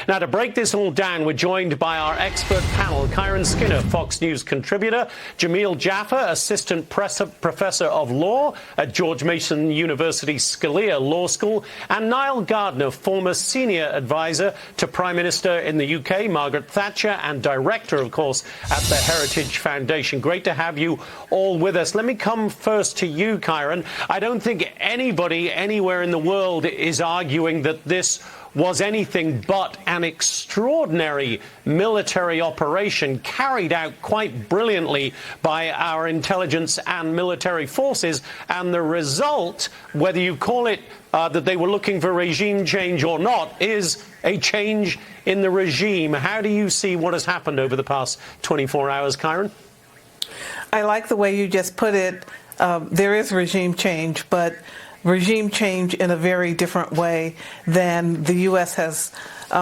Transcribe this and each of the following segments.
Now, to break this all down, we're joined by our expert panel, Kyron Skinner, Fox News contributor, Jamil Jaffer, assistant professor of law at George Mason University Scalia Law School, and Niall Gardner, former senior advisor to Prime Minister in the UK, Margaret Thatcher, and director, of course, at the Heritage Foundation. Great to have you all with us. Let me come first to you, Kyron. I don't think anybody anywhere in the world is arguing that this was anything but an extraordinary military operation carried out quite brilliantly by our intelligence and military forces. And the result, whether you call it that they were looking for regime change or not, is a change in the regime. How do you see what has happened over the past 24 hours, Kyron? I like the way you just put it. There is regime change, but regime change in a very different way than the U.S. has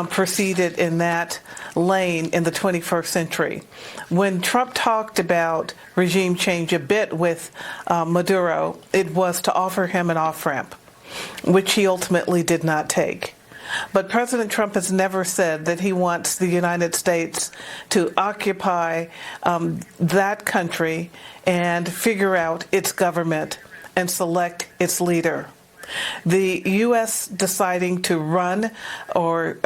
proceeded in that lane in the 21st century. When Trump talked about regime change a bit with Maduro, it was to offer him an off-ramp, which he ultimately did not take. But President Trump has never said that he wants the United States to occupy that country and figure out its government and select its leader. The U.S. deciding to run or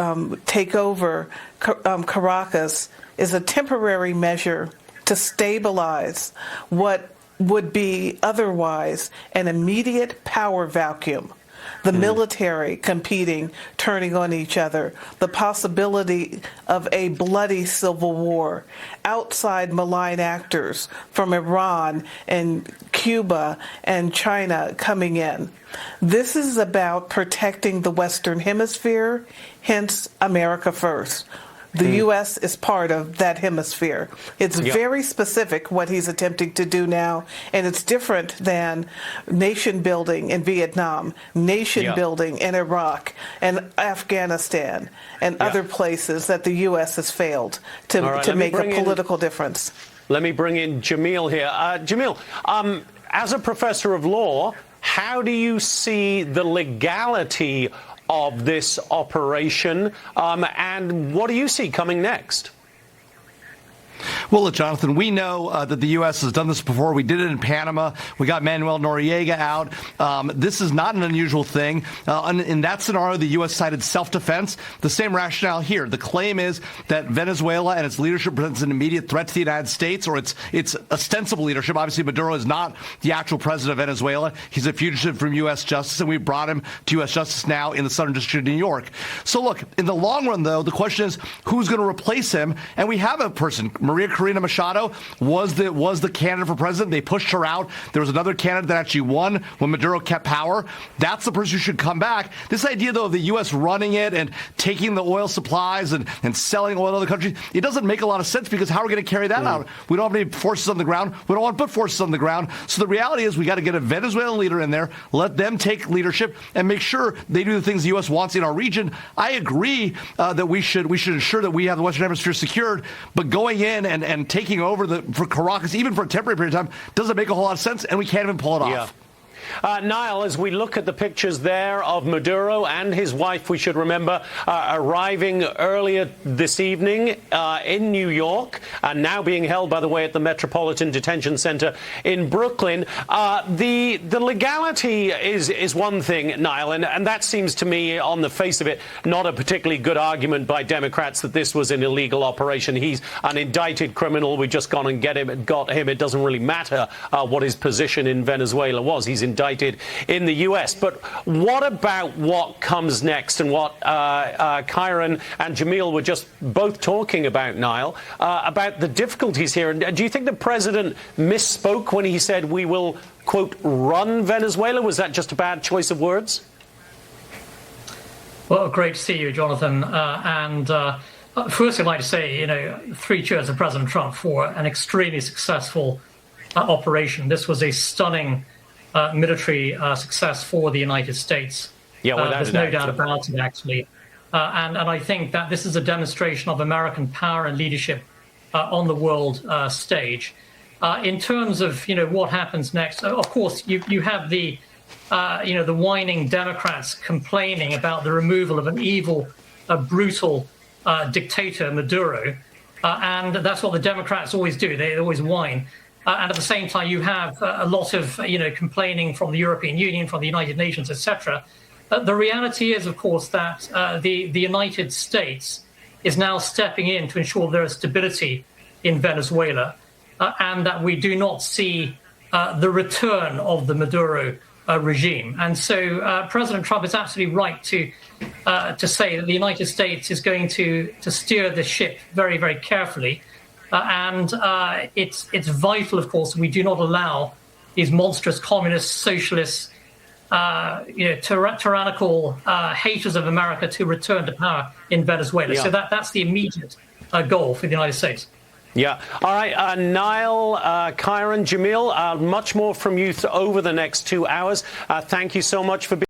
take over Caracas is a temporary measure to stabilize what would be otherwise an immediate power vacuum. The military competing, turning on each other, the possibility of a bloody civil war, outside malign actors from Iran and Cuba and China coming in. This is about protecting the Western Hemisphere, hence America first. The U.S. is part of that hemisphere. It's very specific what he's attempting to do now, and it's different than nation building in Vietnam, nation building in Iraq and Afghanistan and other places that the U.S. has failed to make a political difference. Let me bring in Jamil here. Jamil, as a professor of law, how do you see the legality of this operation, and what do you see coming next? Well, look, Jonathan, we know that the U.S. has done this before. We did it in Panama. We got Manuel Noriega out. This is not an unusual thing. In that scenario, the U.S. cited self-defense. The same rationale here. The claim is that Venezuela and its leadership presents an immediate threat to the United States, or its ostensible leadership. Obviously, Maduro is not the actual president of Venezuela. He's a fugitive from U.S. justice, and we brought him to U.S. justice now in the Southern District of New York. So, look, in the long run, though, the question is who's going to replace him? And we have a person. Maria Corina Machado was the candidate for president. They pushed her out. There was another candidate that actually won when Maduro kept power. That's the person who should come back. This idea, though, of the U.S. running it and taking the oil supplies and selling oil to other countries, it doesn't make a lot of sense, because how are we going to carry that out? We don't have any forces on the ground. We don't want to put forces on the ground. So the reality is we got to get a Venezuelan leader in there, let them take leadership, and make sure they do the things the U.S. wants in our region. I agree that we should ensure that we have the Western Hemisphere secured, but going in and taking over for Caracas, even for a temporary period of time, doesn't make a whole lot of sense, and we can't even pull it off. Niall, as we look at the pictures there of Maduro and his wife, we should remember, arriving earlier this evening in New York, and now being held, by the way, at the Metropolitan Detention Center in Brooklyn. The legality is one thing, Niall, and that seems to me, on the face of it, not a particularly good argument by Democrats that this was an illegal operation. He's an indicted criminal. We just got him. It doesn't really matter what his position in Venezuela was. He's indicted in the U.S. But what about what comes next, and what Kyron and Jamil were just both talking about, Niall, about the difficulties here? And do you think the president misspoke when he said we will, quote, run Venezuela? Was that just a bad choice of words? Well, great to see you, Jonathan. First, I'd like to say, 3 cheers to President Trump for an extremely successful operation. This was a stunning military success for the United States. There's no doubt about it, actually. And I think that this is a demonstration of American power and leadership on the world stage. In terms of, what happens next, of course, you have the whining Democrats complaining about the removal of an evil, brutal dictator Maduro, and that's what the Democrats always do. They always whine. And at the same time, you have a lot of complaining from the European Union, from the United Nations, etc. The reality is, of course, that the United States is now stepping in to ensure there is stability in Venezuela, and that we do not see the return of the Maduro regime. And so President Trump is absolutely right to say that the United States is going to steer the ship very, very carefully. And it's vital, of course, we do not allow these monstrous communist, socialist, tyrannical haters of America to return to power in Venezuela. Yeah. So that's the immediate goal for the United States. Yeah. All right, Niall, Kyron, Jamil, much more from you over the next 2 hours. Thank you so much for being